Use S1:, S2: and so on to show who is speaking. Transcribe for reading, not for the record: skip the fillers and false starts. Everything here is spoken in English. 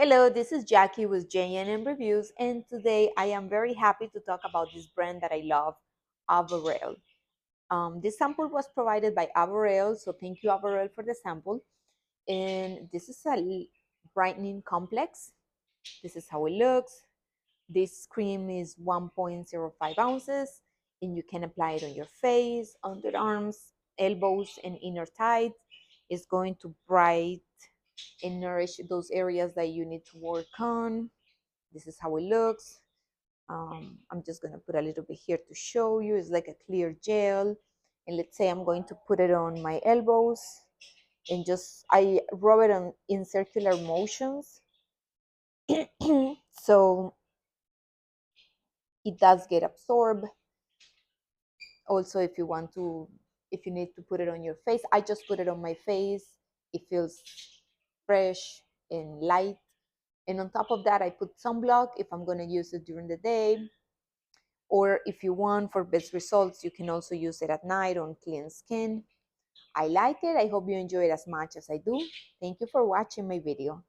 S1: Hello, this is Jackie with JNM Reviews, and today I am very happy to talk about this brand that I love, AVARELLE. This sample was provided by AVARELLE, so thank you, AVARELLE, for the sample. And this is a brightening complex. This is how it looks. This cream is 1.05 ounces, and you can apply it on your face, underarms, elbows, and inner thighs. It's going to brighten and nourish those areas that you need to work on. This is how it looks. I'm just going to put a little bit here to show you. It's like a clear gel. And let's say I'm going to put it on my elbows and just I rub it on in circular motions. So it does get absorbed. Also, if you need to put it on your face, I just put it on my face. It feels fresh and light. And on top of that, I put sunblock if I'm going to use it during the day. Or if you want for best results, you can also use it at night on clean skin. I like it. I hope you enjoy it as much as I do. Thank you for watching my video.